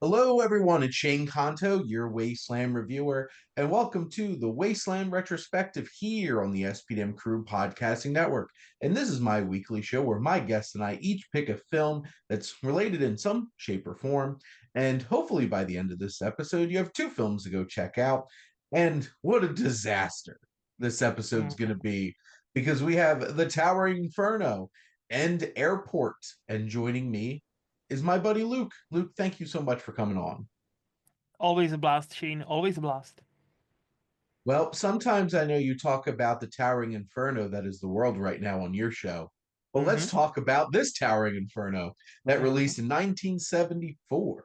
Hello, everyone. It's Shane Kanto, your Wasteland reviewer, and welcome to the Wasteland Retrospective here on the SPDM Crew Podcasting Network. And this is my weekly show where my guests and I each pick a film that's related in some shape or form. And hopefully, by the end of this episode, you have two films to go check out. And what a disaster this episode's going to Mhm. be because we have The Towering Inferno and Airport. And joining me is my buddy Luke. Luke, thank you so much for coming on. Always a blast, Shane. Always a blast. Well, sometimes I know you talk about the towering inferno that is the world right now on your show. Well, let's hmm talk about this towering inferno that hmm released in 1974.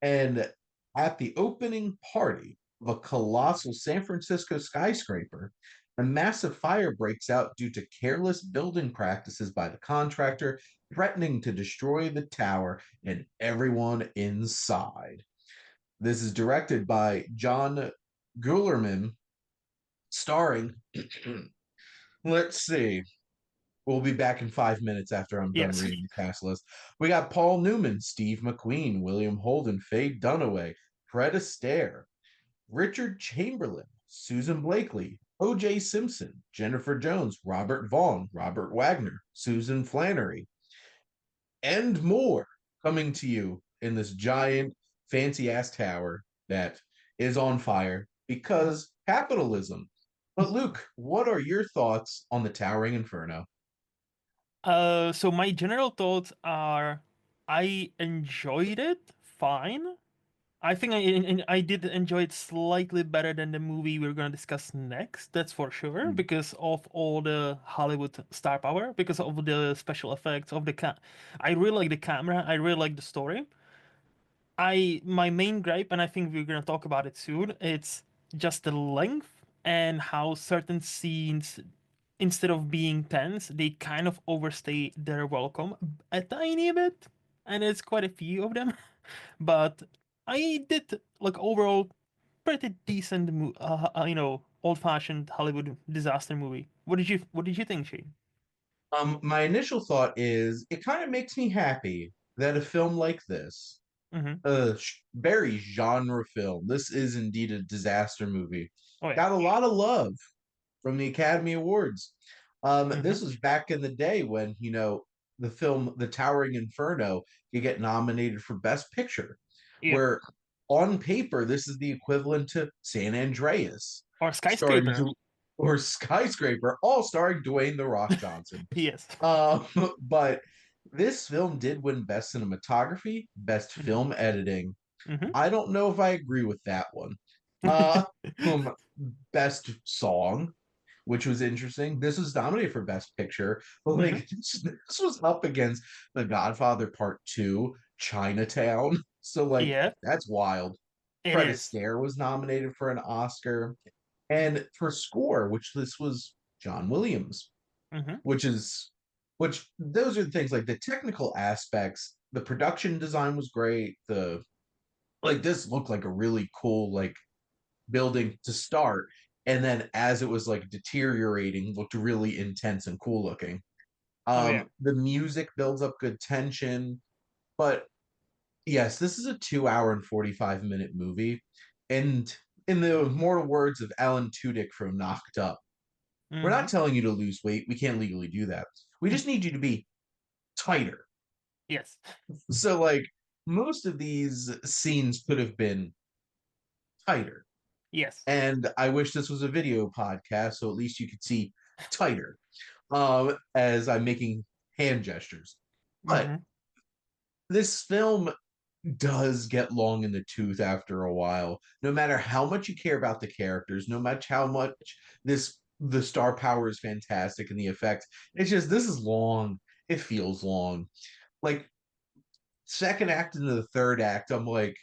And at the opening party of a colossal San Francisco skyscraper, a massive fire breaks out due to careless building practices by the contractor, threatening to destroy the tower and everyone inside. This is directed by John Guillermin, starring, let's see, we'll be back in 5 minutes after I'm done Yes. reading the cast list. We got Paul Newman, Steve McQueen, William Holden, Faye Dunaway, Fred Astaire, Richard Chamberlain, Susan Blakely, O.J. Simpson, Jennifer Jones, Robert Vaughn, Robert Wagner, Susan Flannery, and more coming to you in this giant, fancy ass tower that is on fire because capitalism. But Luke, what are your thoughts on the Towering Inferno? So my general thoughts are, I enjoyed it fine. I think I did enjoy it slightly better than the movie we're going to discuss next. That's for sure, Mm. because of all the Hollywood star power, because of the special effects of I really like the camera. I really like the story. I my main gripe, and I think we're gonna talk about it soon, it's just the length and how certain scenes, instead of being tense, they kind of overstay their welcome a tiny bit, and it's quite a few of them. But I did like overall pretty decent, old-fashioned Hollywood disaster movie. What did you think, Shane? My initial thought is it kind of makes me happy that a film like this, Mm-hmm. very genre film, this is indeed a disaster movie, Oh yeah. got a lot of love from the Academy Awards. Mm-hmm. This was back in the day when, the film The Towering Inferno could get nominated for Best Picture, Yep. where on paper, this is the equivalent to San Andreas, Or starring, skyscraper. or Skyscraper, all starring Dwayne The Rock Johnson. Yes. Um, but this film did win Best Cinematography, Best Mm-hmm. Film Editing. Mm-hmm. I don't know if I agree with that one. Uh, um, Best Song, which was interesting. This was nominated for Best Picture, but Mm-hmm. like this was up against The Godfather Part Two, Chinatown. So like Yeah, that's wild. it Fred is. Astaire was nominated for an Oscar, and for score, which this was John Williams, hmm which is which those are the things like the technical aspects. The production design was great. The like this looked like a really cool like building to start, and then as it was like deteriorating looked really intense and cool looking. Oh yeah. The music builds up good tension, but yes, this is a 2 hour and 45 minute movie, and in the immortal words of Alan Tudyk from Knocked Up, we're hmm not telling you to lose weight, we can't legally do that, we just need you to be tighter. Yes. So like most of these scenes could have been tighter. Yes. And I wish this was a video podcast so at least you could see tighter as I'm making hand gestures. But hmm this film does get long in the tooth after a while. No matter how much you care about the characters, no matter how much the star power is fantastic and the effects, it's just this is long. It feels long. Like second act into the third act, I'm like,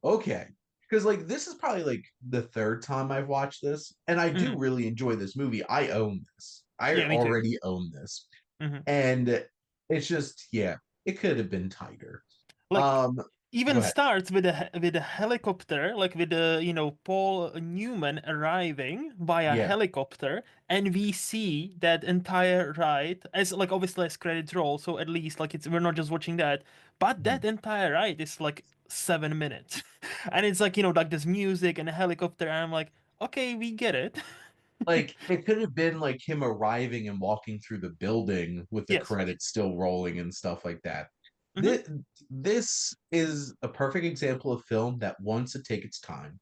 okay. Because like this is probably like the third time I've watched this, and I do hmm really enjoy this movie. I own this. I Yeah, me too. already own this. hmm And it's just, yeah, it could have been tighter. Like, Um, Go even ahead. starts with a helicopter, like with the Paul Newman arriving by a Yeah. helicopter, and we see that entire ride as like obviously as credits roll, so at least like we're not just watching that, but Mhm. that entire ride is like 7 minutes, and it's like like this music and a helicopter, and I'm like, okay, we get it. Like it could have been like him arriving and walking through the building with the Yes. credits still rolling and stuff like that. Mm-hmm. This is a perfect example of film that wants to take its time.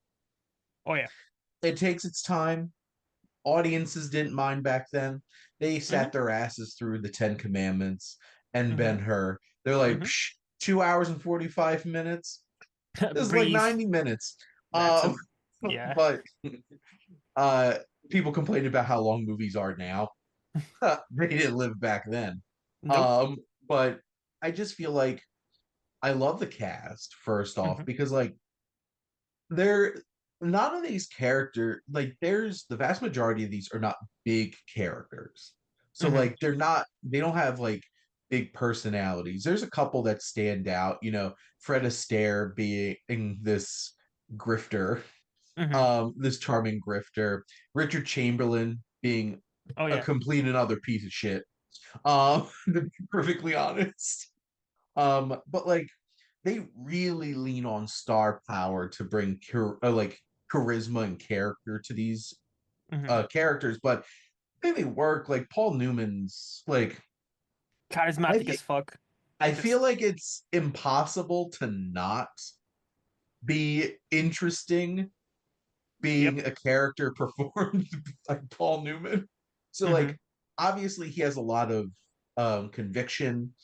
Oh yeah. It takes its time. Audiences didn't mind back then. They Mm-hmm. sat their asses through the Ten Commandments and Mm-hmm. Ben Hur. They're like, Mm-hmm. 2 hours and 45 minutes. This is like Breeze. 90 minutes. That's it. Um, Yeah. but uh, people complain about how long movies are now. They didn't live back then. Nope. But I just feel like I love the cast, first off, Mm-hmm. because like they're none of these character like there's the vast majority of these are not big characters. So Mm-hmm. like they don't have like big personalities. There's a couple that stand out, Fred Astaire being this grifter, Mm-hmm. this charming grifter, Richard Chamberlain being Oh a yeah. complete and utter piece of shit. To be perfectly honest. But like they really lean on star power to bring like charisma and character to these Mm-hmm. characters, but I think they work. Like Paul Newman's, like I Charismatic think as fuck. I feel Just like it's impossible to not be interesting being yep. a character performed by Paul Newman. So Mm-hmm. like obviously he has a lot of conviction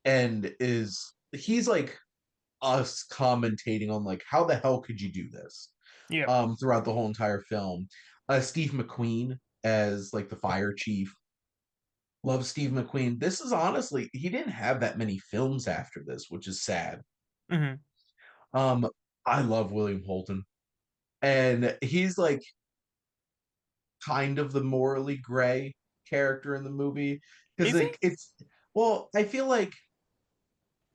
and he's like us commentating on like how the hell could you do this Yep. throughout the whole entire film. Steve McQueen as like the fire chief. Love Steve McQueen. This is honestly he didn't have that many films after this, which is sad. Mm-hmm. Um I love William Holden. And he's like kind of the morally gray character in the movie because Is he? like it's well, I feel like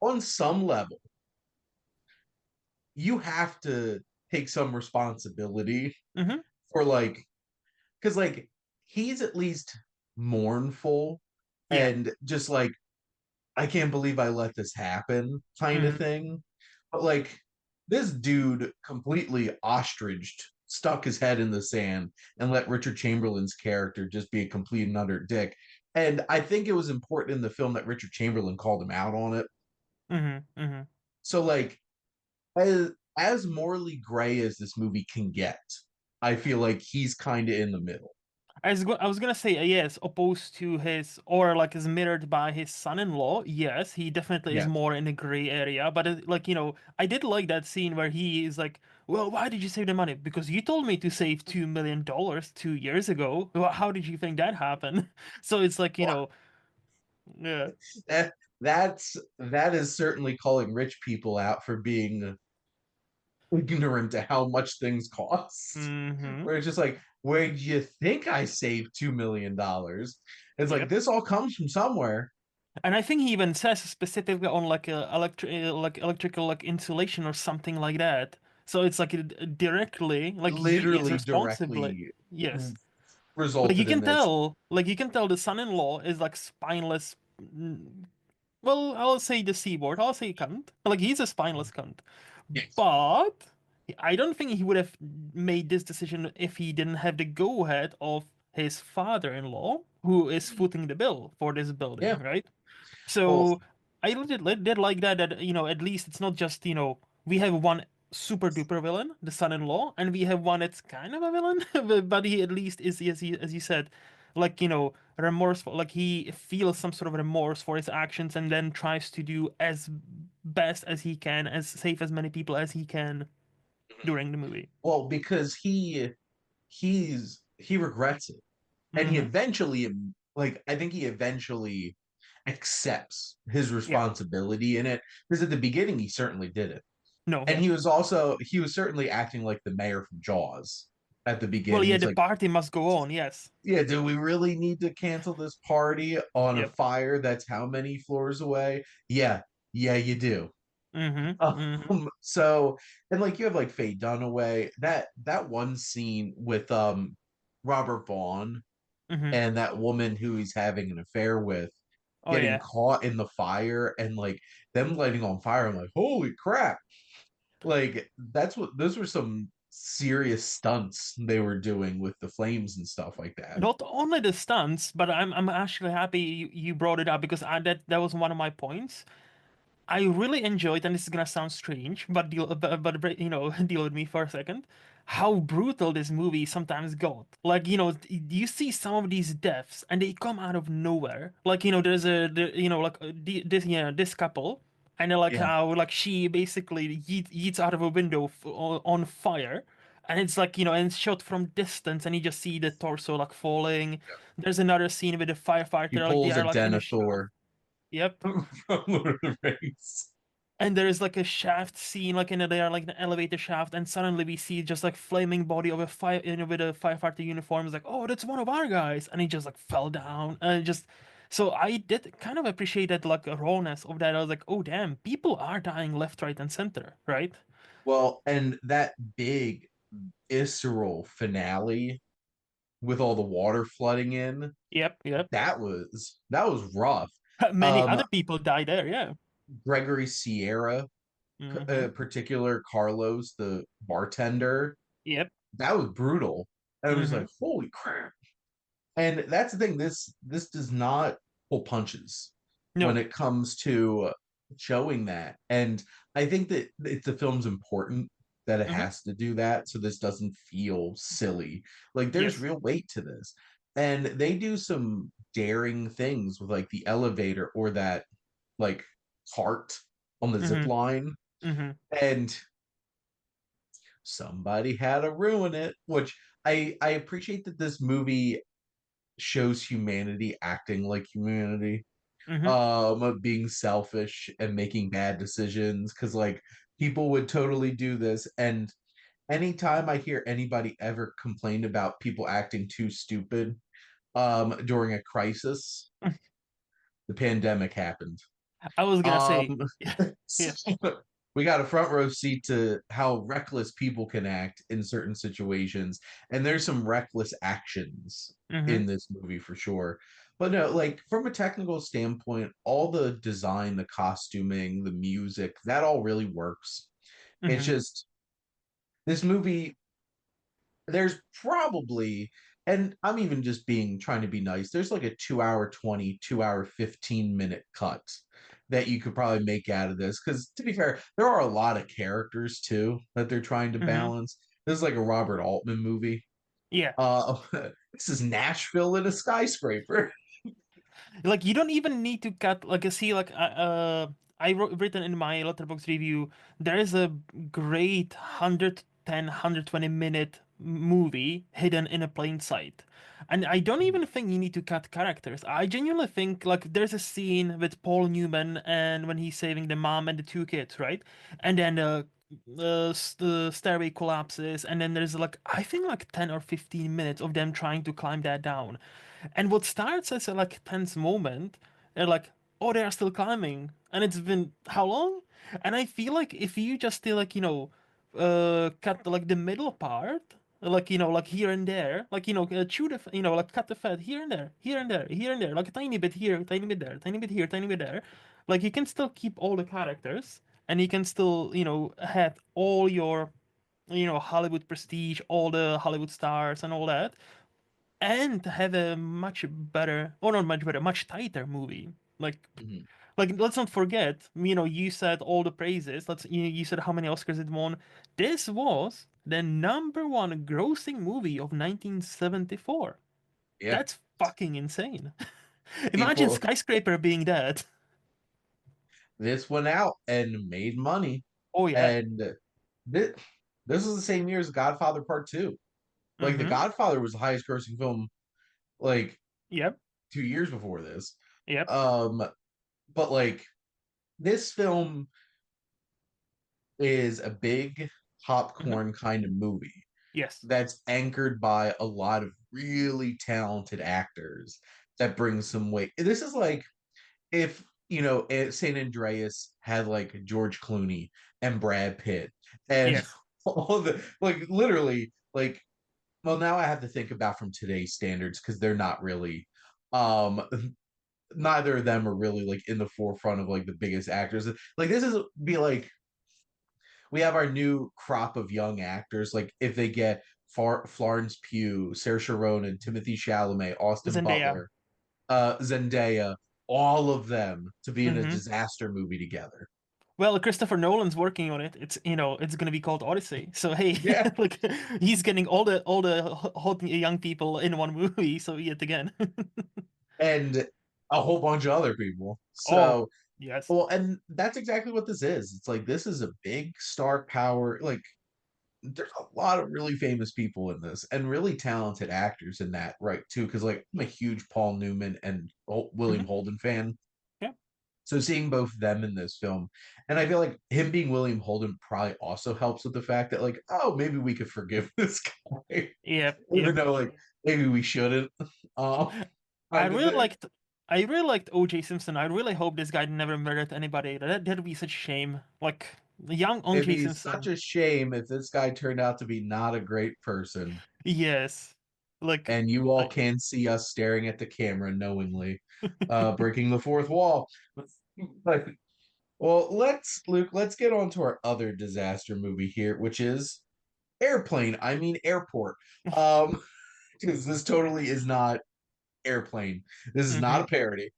on some level you have to take some responsibility Mm-hmm. for like because like he's at least mournful Yeah. and just like I can't believe I let this happen kind of Mm-hmm. thing. But like this dude completely ostriched, stuck his head in the sand, and let Richard Chamberlain's character just be a complete and utter dick. And I think it was important in the film that Richard Chamberlain called him out on it. Mm-hmm. Mm-hmm. So like as morally gray as this movie can get, I feel like he's kind of in the middle. I was gonna say yes, opposed to his or like is mirrored by his son-in-law. Yes, he definitely is Yeah, more in the gray area. But like I did like that scene where he is like, "Well, why did you save the money? Because you told me to save $2 million 2 years ago. Well, how did you think that happened?" So it's like yeah. that that is certainly calling rich people out for being ignorant to how much things cost. Mm-hmm. Where it's just like, where do you think I saved $2 million? It's like Yep. this all comes from somewhere. And I think he even says specifically on like electrical like insulation or something like that. So it's like directly like he is Literally responsible. directly Yes. resulted in this. Like you can tell the son-in-law is like spineless. Well, I'll say the C word. I'll say cunt. Like he's a spineless cunt. Yes. But I don't think he would have made this decision if he didn't have the go-ahead of his father-in-law, who is footing the bill for this building, Yeah. right? Well, So I did like that at least it's not just we have one super duper villain, the son-in-law, and we have one that's kind of a villain, but he at least is as you said, like remorseful, like he feels some sort of remorse for his actions and then tries to do as best as he can, as save as many people as he can during the movie. because he regrets it. And he Mm-hmm. eventually like I think he eventually accepts his Yeah. responsibility in it because at the beginning he certainly did it. No. And Yeah. he was certainly acting like the mayor from Jaws at the Well, beginning. yeah. He's The like, party must go on. Yes. yeah, do we really need to cancel this party on a Yep. fire that's how many floors away? Yeah, yeah, you do. Mm-hmm. Mm-hmm. So and like you have like Faye Dunaway, that one scene with Robert Vaughn Mm-hmm. and that woman who he's having an affair with Oh getting yeah. caught in the fire and like them lighting on fire. I'm like, holy crap. Like that's what those were some serious stunts they were doing with the flames and stuff like that. Not only the stunts, but I'm actually happy you brought it up because that was one of my points. I really enjoyed, and this is gonna sound strange, but deal with me for a second. How brutal this movie sometimes got. Like, you see some of these deaths, and they come out of nowhere. Like, there's this couple, and they're like Yeah. how like she basically yeets out of a window on fire, and it's like and it's shot from distance, and you just see the torso like falling. There's another scene with a He firefighter, like they pulls a are like in a shaft. Denethor Yep. from Lord of the Rings. And there is like a shaft scene, like in there, like an elevator shaft, and suddenly we see just like flaming body of a fire, with a firefighter uniform. It's like, oh, that's one of our guys, and he just like fell down, and so I did kind of appreciate that like rawness of that. I was like, oh damn, people are dying left, right, and center, right? Well, and that big visceral finale with all the water flooding in, Yep, yep. that was rough. Many Um, other people die there. Yeah. Gregory Sierra, Mm-hmm. particular Carlos, the bartender, Yep. that was brutal. And I was Mm-hmm. like, holy crap. And that's the thing. This does not pull punches when No. it comes to showing that. And I think that the film's important that it Mm-hmm. has to do that, so this doesn't feel silly. Like there's Yes. real weight to this, and they do some daring things with like the elevator or that like cart on the zip Mm-hmm. line, Mm-hmm. and somebody had to ruin it. Which I appreciate that this movie shows humanity acting like humanity, Mm-hmm. being selfish and making bad decisions, because like people would totally do this. And anytime I hear anybody ever complain about people acting too stupid during a crisis, the pandemic happened. I was gonna say, um yeah. we got a front row seat to how reckless people can act in certain situations, and there's some reckless actions Mm-hmm. in this movie for sure. But no, like from a technical standpoint, all the design, the costuming, the music, that all really works. It's Mm-hmm. just this movie, there's probably, and I'm even just being trying to be nice, there's like a 2 hour 20, 2 hour 15-minute cut that you could probably make out of this, because to be fair, there are a lot of characters too that they're trying to Mm-hmm. balance. This is like a Robert Altman movie. Yeah. uh this is Nashville in a skyscraper. Like you don't even need to cut like I see like I wrote written in my letterbox review there is a great 110 120 minute movie hidden in a plain sight, and I don't even think you need to cut characters. I genuinely think like there's a scene with Paul Newman and when he's saving the mom and the two kids, right? And then the stairway collapses, and then there's like I think like 10 or 15 minutes of them trying to climb that down. And what starts as a like tense moment, they're like, oh, they are still climbing, and it's been how long? And I feel like if you just still like cut like the middle part, like like here and there, like chew the like cut the fat here and there, here and there, here and there, like a tiny bit here, tiny bit there, tiny bit here, tiny bit there, like you can still keep all the characters, and you can still have all your Hollywood prestige, all the Hollywood stars and all that, and have a much better, or not much better, much tighter movie. Like, Mhm. let's not forget, you said all the praises. You said how many Oscars it won. This was the number one grossing movie of 1974. Yeah, That's fucking insane. Imagine people, Skyscraper being that. this went out and made money. Oh yeah. And this, this was the same year as Godfather Part 2. Like The Mm-hmm. Godfather was the highest grossing film like Yep. 2 years before this. Yep. Um, but like this film is a big Mm-hmm. popcorn kind of movie Yes. that's anchored by a lot of really talented actors that bring some weight. This is like if St. Andreas had like George Clooney and Brad Pitt and Yes. all the like literally like well now I have to think about from today's standards because they're not really um neither of them are really like in the forefront of like the biggest actors. Like this is be like we have our new crop of young actors. Like if they get Florence Pugh, Saoirse Ronan, Timothy Chalamet, Austin Zendaya. Butler, Zendaya, all of them to be in a Hmm. disaster movie together. Well, Christopher Nolan's working on it. It's gonna be called Odyssey. So hey, Yeah, like he's getting all the hot young people in one movie. So yet again. and a whole bunch of other people. Oh, So, yes. well, and that's exactly what this is. It's like this is a big star power. Like there's a lot of really famous people in this and really talented actors in that, right? Too, because like I'm a huge Paul Newman and William Hmm. Holden fan. Yeah. So seeing both them in this film, and I feel like him being William Holden probably also helps with the fact that like, oh, maybe we could forgive this guy, Yep. even Yep. though like maybe we shouldn't. Um, I kind of really thing. liked I really liked O.J. Simpson. I really hope this guy never murdered anybody. That'd be such a shame. Like the young It'd O.J. be such Simpson. a shame if this guy turned out to be not a great person, Yes. Like and you all I can see us staring at the camera knowingly, breaking the fourth wall. But well, let's get on to our other disaster movie here, which is Airplane. I mean Airport. Um, because this totally is not Airplane. This is not hmm a parody.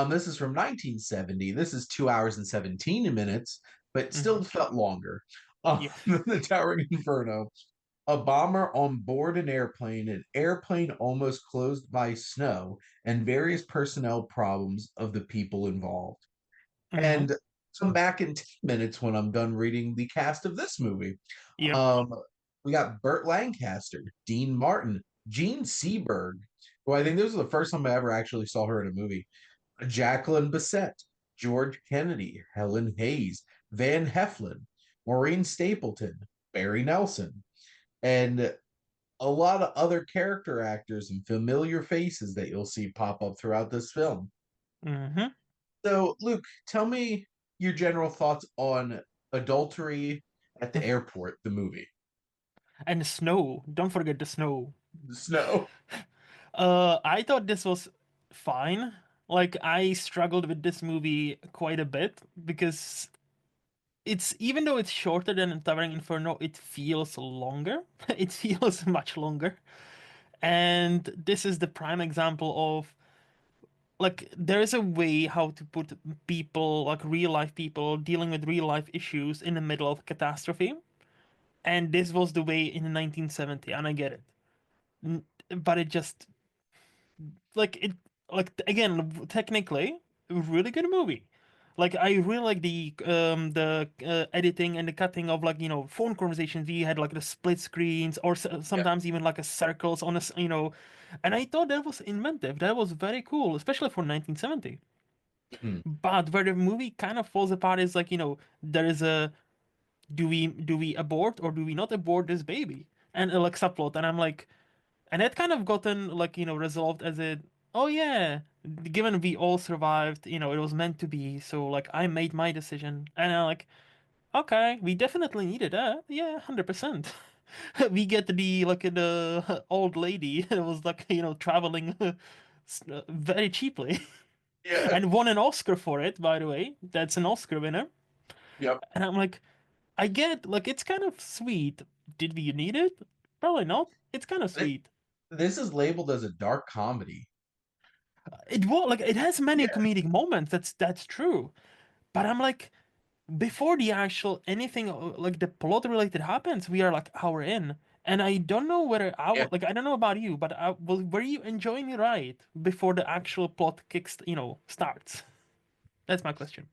This is from 1970. This is 2 hours and 17 minutes, but hmm still felt longer Yeah. than the Towering Inferno. A bomber on board an airplane almost closed by snow, and various personnel problems of the people involved. hmm And come back in 10 minutes when I'm done reading the cast of this movie. Yep. Um, we got Burt Lancaster, Dean Martin, Gene Seberg, who I think this was the first time I ever actually saw her in a movie. Jacqueline Bisset, George Kennedy, Helen Hayes, Van Heflin, Maureen Stapleton, Barry Nelson, and a lot of other character actors and familiar faces that you'll see pop up throughout this film. hmm So, Luke, tell me your general thoughts on Adultery at the Airport, the movie. And the snow. Don't forget the snow. The snow. I thought this was fine. Like I struggled with this movie quite a bit because it's even though it's shorter than Towering Inferno, it feels longer. It feels much longer. And this is the prime example of like there is a way how to put people, like real life people dealing with real life issues in the middle of a catastrophe. And this was the way in 1970, and I get it. But it just like it like again technically a really good movie. Like I really like the editing and the cutting of like phone conversations. We had like the split screens or Yeah. sometimes even like a circles on a. And I thought that was inventive. That was very cool, especially for 1970. Mhm. But where the movie kind of falls apart is like there is a do we abort or do we not abort this baby, and like subplot, and I'm like, and that kind of gotten like resolved as a, oh yeah, given we all survived, it was meant to be, so like I made my decision, and I'm like, okay, we definitely needed that, yeah, 100%. We get the like the old lady that was like traveling very cheaply Yeah. and won an Oscar for it, by the way. That's an Oscar winner. Yep. And I'm like, I get like it's kind of sweet. Did we need it? Probably not. It's kind of Th- sweet. This is labeled as a dark comedy. It was like it has many Yeah. comedic moments. That's true. But I'm like, before the actual anything like the plot related happens, we are like hour in, and I don't know whether Yeah. I don't know about you, but were you enjoying the ride before the actual plot kicks starts? That's my question.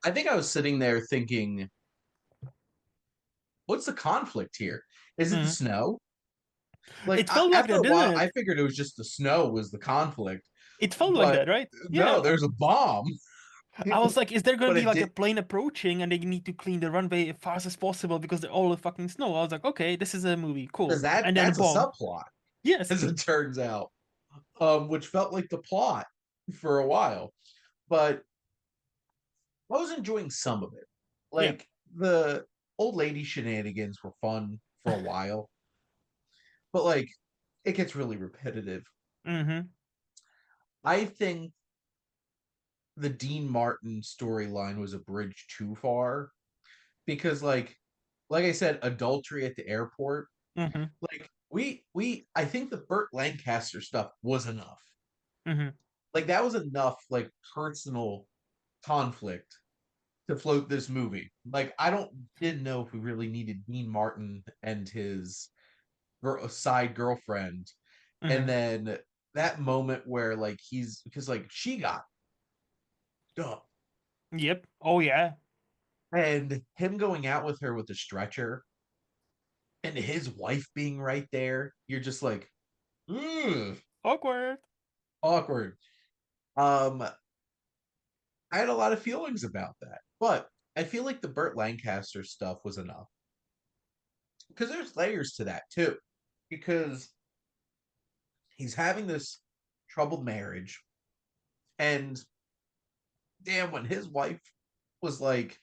I think I was sitting there thinking, what's the conflict here? Is it the Mm. snow? Like It felt like after that, a didn't while, I it? figured it was just the snow was the conflict, It felt like but that, right? no, Yeah. there's a bomb. I was like, is there going to But be it like a did. plane approaching and they need to clean the runway as fast as possible because they're all the fucking snow? I was like, okay, this is a movie, Because cool. that And then a that's a bomb. subplot, Yes. as it turns out, which felt like the plot for a while. But I was enjoying some of it. Yeah. Like the old lady shenanigans were fun for a while, but like it gets really repetitive. Mm-hmm. I think the Dean Martin storyline was a bridge too far because like I said, adultery at the airport, Mm-hmm. like we I think the Burt Lancaster stuff was enough. Mm-hmm. Like that was enough like personal conflict to float this movie. Like I didn't know if we really needed Dean Martin and his side girlfriend, and Mm-hmm. then that moment where like he's because like she got dumped, Yep. Oh yeah. and him going out with her with the stretcher, and his wife being right there, you're just like, ugh, Awkward. awkward. Um, I had a lot of feelings about that, but I feel like the Burt Lancaster stuff was enough because there's layers to that too. Because he's having this troubled marriage, and damn, when his wife was like,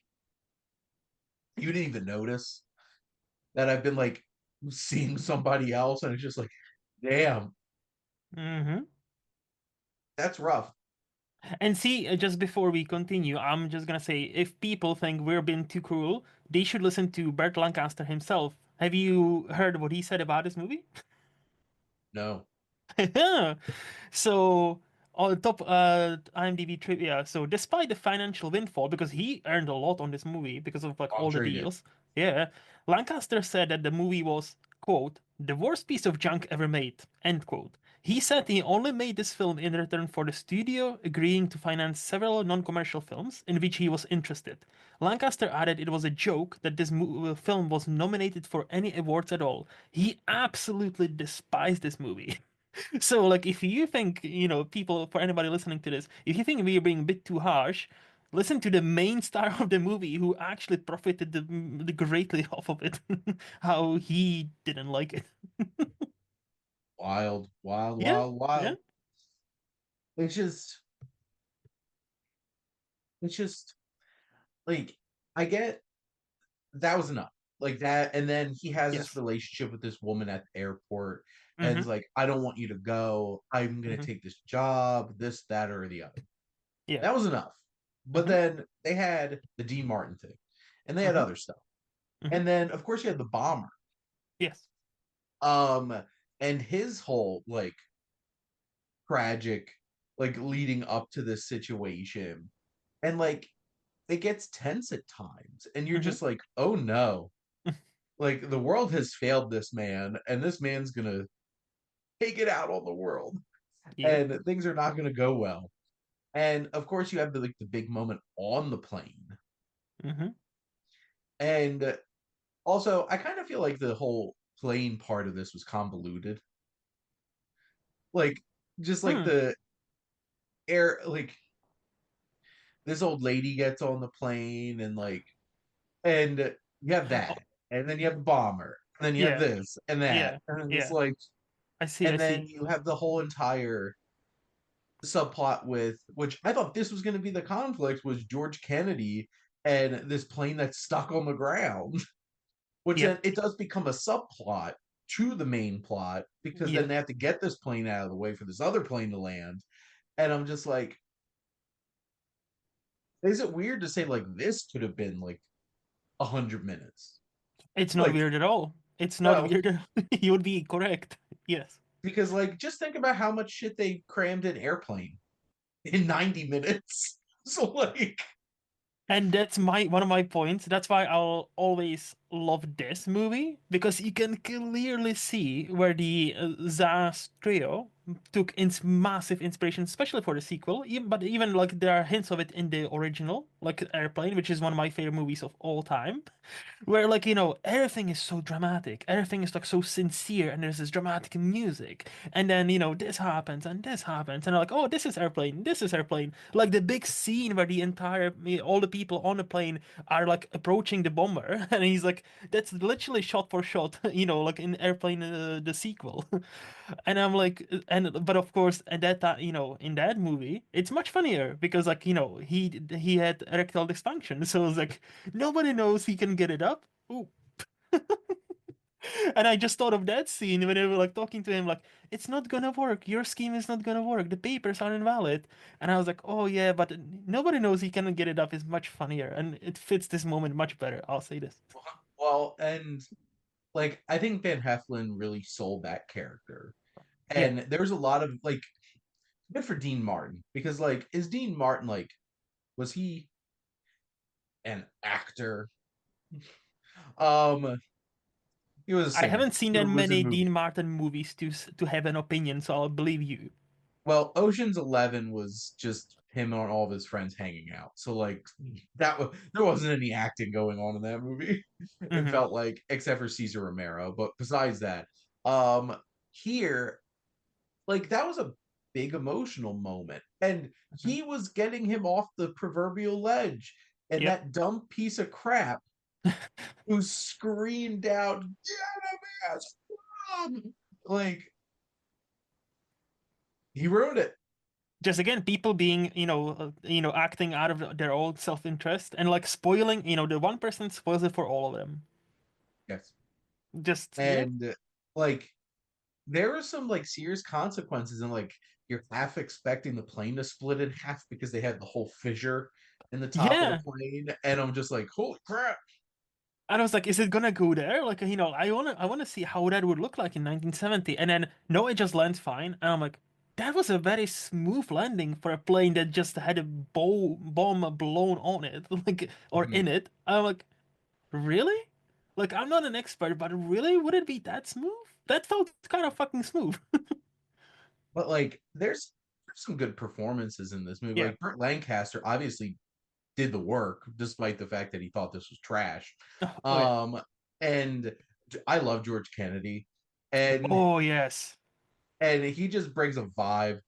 "You didn't even notice that I've been like seeing somebody else," and it's just like, damn, Mm-hmm. that's rough. And see, just before we continue, I'm just gonna say, if people think we're being too cruel, they should listen to Burt Lancaster himself. Have you heard what he said about this movie? No, So on top IMDb trivia. So despite the financial windfall, because he earned a lot on this movie because of like I'm all the sure he did. deals, yeah, Lancaster said that the movie was quote the worst piece of junk ever made end quote. He said he only made this film in return for the studio agreeing to finance several non-commercial films in which he was interested. Lancaster added it was a joke that this film was nominated for any awards at all. He absolutely despised this movie. So, like, if you think, people, for anybody listening to this, if you think we are being a bit too harsh, listen to the main star of the movie who actually profited the greatly off of it, how he didn't like it. Wild, wild, Yeah, wild, yeah, wild. It's just, it's just like I get that was enough. Like that, and then he has this yes. relationship with this woman at the airport, and it's Mm-hmm, like, I don't want you to go. I'm gonna mm-hmm, take this job, this, that, or the other. yeah, That was enough. But mm-hmm, then they had the Dean Martin thing, and they had mm-hmm, other stuff. mm-hmm, And then of course you had the bomber. yes, Um, and his whole like tragic, like leading up to this situation. And like it gets tense at times, and you're mm-hmm, just like, oh no, like the world has failed this man, and this man's gonna take it out on the world, yep, and things are not gonna go well. And of course, you have the big moment on the plane, mm-hmm, and also I kind of feel like the whole plane part of this was convoluted, like just like hmm. the air, like this old lady gets on the plane, and you have Oh, that, and then you have the bomber, and then you have yeah, this and that, yeah, and it's yeah. like, I see, I and then see. you have the whole entire subplot with which I thought this was going to be the conflict was George Kennedy and this plane that's stuck on the ground, which then Yep, it does become a subplot to the main plot because then yep. they have to get this plane out of the way for this other plane to land. And I'm just like, is it weird to say like this could have been like 100 minutes? It's not Like, weird at all. It's not no, weird. You would be correct. Yes. because like just think about how much shit they crammed in Airplane in 90 minutes. So like, And that's my one of my points. That's why I'll always love this movie because you can clearly see where the Zaz trio took its massive inspiration, especially for the sequel. But even like there are hints of it in the original, like Airplane, which is one of my favorite movies of all time, where like everything is so dramatic, everything is like so sincere, and there's this dramatic music, and then this happens, and like, oh, this is Airplane, this is Airplane, like the big scene where the entire all the people on the plane are like approaching the bomber, and he's like like that's literally shot for shot, like in Airplane, the sequel. And I'm like, but of course, at that time, in that movie, it's much funnier because like he had erectile dysfunction, so it's like nobody knows he can get it up. Ooh. And I just thought of that scene when they were like talking to him, like, it's not gonna work. Your scheme is not gonna work. The papers are invalid. And I was like, oh yeah, but nobody knows he can get it up is much funnier. And it fits this moment much better. I'll say this. Well, and like I think Van Heflin really sold that character. Yeah. And there's a lot of like good for Dean Martin because like is Dean Martin like was he an actor? Um he was a I singer haven't seen who that was in many Dean movies. Martin movies to have an opinion, so I'll believe you. Well, Ocean's 11 was just him and all of his friends hanging out. So like that was there wasn't any acting going on in that movie. It Hmm. felt like except for Cesar Romero, but besides that, um here like that was a big emotional moment. And Hmm. he was getting him off the proverbial ledge. And Yep. that dumb piece of crap who screamed out, "Get him ass!" Like he ruined it. Just again, people being, acting out of their own self-interest and like spoiling, the one person spoils it for all of them. Yes. Just, yep. And like there are some like serious consequences and like you're half expecting the plane to split in half because they had the whole fissure in the top of the Yeah. plane. And I'm just like, holy crap. And I was like, is it gonna go there? Like, I wanna see how that would look like in 1970. And then no, it just lands fine. And I'm like, that was a very smooth landing for a plane that just had a bomb blown on it, like, or Mhm. in it. I'm like, really? Like, I'm not an expert, but really, would it be that smooth? That felt kind of fucking smooth. But like there's some good performances in this movie. Yeah. Like Burt Lancaster obviously did the work despite the fact that he thought this was trash. Oh yeah. Um and I love George Kennedy and Oh yes. he just brings a vibe.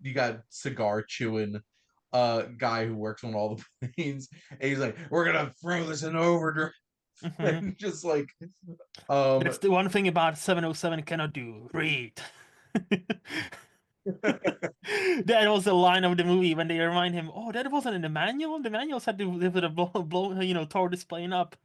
You got cigar chewing guy who works on all the planes and he's like, we're gonna throw this in overdrive. Hmm. And just like um That's the one thing about 707 cannot do. Read. That was the line of the movie when they remind him, "Oh, that wasn't in the manual. The manual said to with a blow, tore this plane up."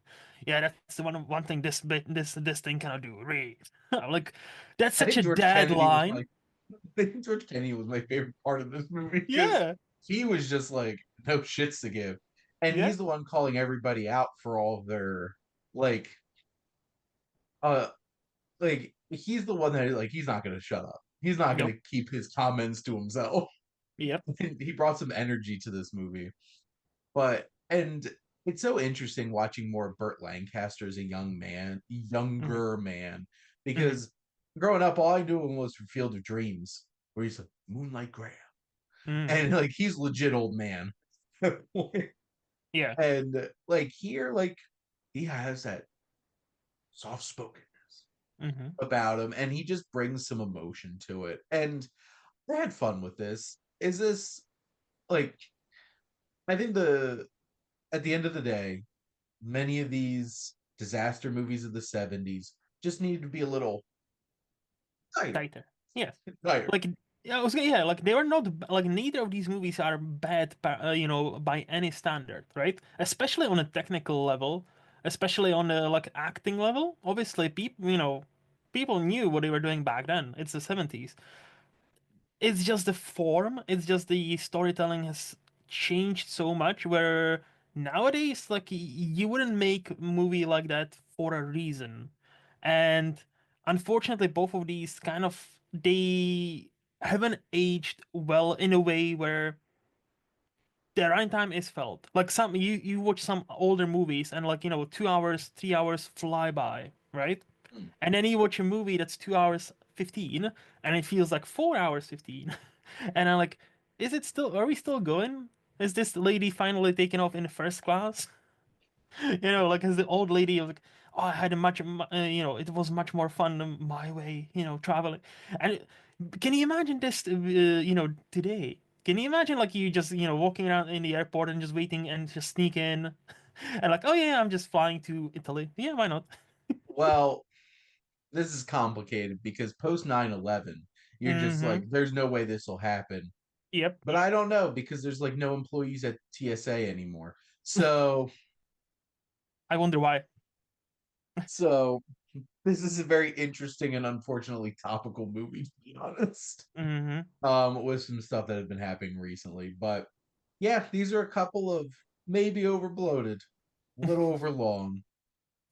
Yeah, that's the one thing this thing cannot do. Read. I'm like, that's I such think a George dad Kennedy was my line. I think George Kennedy was my favorite part of this movie because Yeah, he was just like no shits to give. And yeah, he's the one calling everybody out for all of their like uh he's the one that like he's not gonna shut up. He's not yep, gonna keep his comments to himself. yep. He brought some energy to this movie. But and it's so interesting watching more of Burt Lancaster as a Hmm. younger man, Hmm. because growing up, all I knew him was from Field of Dreams, where he's like Moonlight Graham, Hmm. and like he's legit old man, Yeah. and like here, like he has that soft spokenness Hmm. about him, and he just brings some emotion to it, and I had fun with this. Is this like I think the at the end of the day, many of these disaster movies of the 70s just needed to be a little tighter, Tighter. Yes. tighter. Like, yeah, I was yeah, like they were not like neither of these movies are bad, by any standard, right? Especially on a technical level, especially on the like acting level. Obviously, people knew what they were doing back then. It's the 70s. It's just the form, it's just the storytelling has changed so much where nowadays like you wouldn't make a movie like that for a reason. And unfortunately both of these kind of they haven't aged well in a way where the runtime is felt. Like some you watch some older movies and like 2 hours, 3 hours fly by, right? Hmm. And then you watch a movie that's 2 hours 15 and it feels like 4 hours 15. And I'm like, is it still, are we still going? Is this lady finally taken off in the first class? Like as the old lady was like, oh, I had a it was much more fun than my way, traveling. And can you imagine this, today? Can you imagine like you just, walking around in the airport and just waiting and just sneak in? And like, oh yeah, I'm just flying to Italy. Yeah, why not? Well, this is complicated because post 9/11, you're just like, Mm-hmm. there's no way this will happen. Yep. But I don't know because there's like no employees at TSA anymore. So, I wonder why. so this is a very interesting and unfortunately topical movie, to be honest. Mm-hmm. With some stuff that had been happening recently. But yeah, these are a couple of maybe overbloated, a little overlong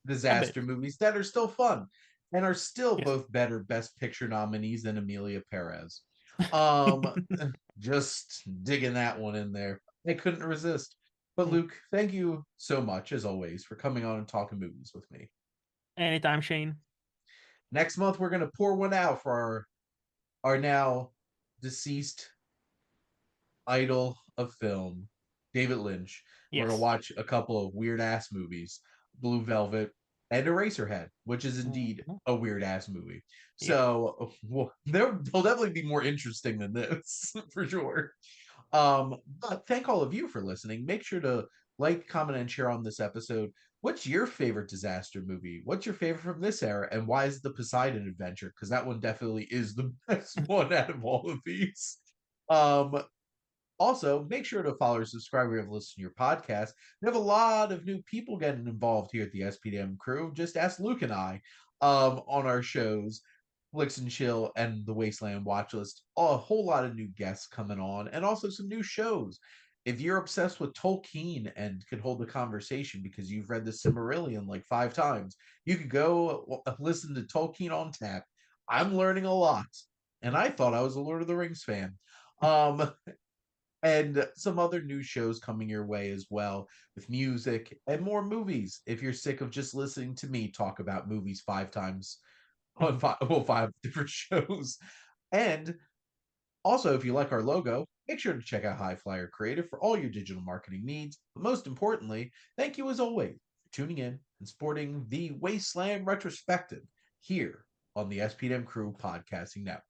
A bit. disaster movies that are still fun and are still Yes. both better Best Picture nominees than Amelia Perez. Um, just digging that one in there. I couldn't resist. But Mm. Luke, thank you so much as always for coming on and talking movies with me. Anytime, Shane. Next month we're gonna pour one out for our now deceased idol of film, David Lynch. We're gonna Yes. watch a couple of weird ass movies, Blue Velvet and Eraserhead, which is indeed Mhm. a weird ass movie. Yep. So well, they'll definitely be more interesting than this for sure. But thank all of you for listening. Make sure to like, comment, and share on this episode. What's your favorite disaster movie? What's your favorite from this era? And why is the Poseidon Adventure? Because that one definitely is the best one out of all of these. Um, Also, make sure to follow or subscribe wherever you listen to your podcast. We have a lot of new people getting involved here at the SPDM crew. Just ask Luke and I on our shows, Flicks and Chill and the Wasteland Watch List. A whole lot of new guests coming on, and also some new shows. If you're obsessed with Tolkien and can hold the conversation because you've read the Silmarillion like 5 times, you could go listen to Tolkien on Tap. I'm learning a lot, and I thought I was a Lord of the Rings fan. Um, and some other new shows coming your way as well with music and more movies. If you're sick of just listening to me talk about movies 5 times on five different shows. And also, if you like our logo, make sure to check out High Flyer Creative for all your digital marketing needs. But most importantly, thank you as always for tuning in and supporting the Wasteland Retrospective here on the SPM Crew Podcasting Network.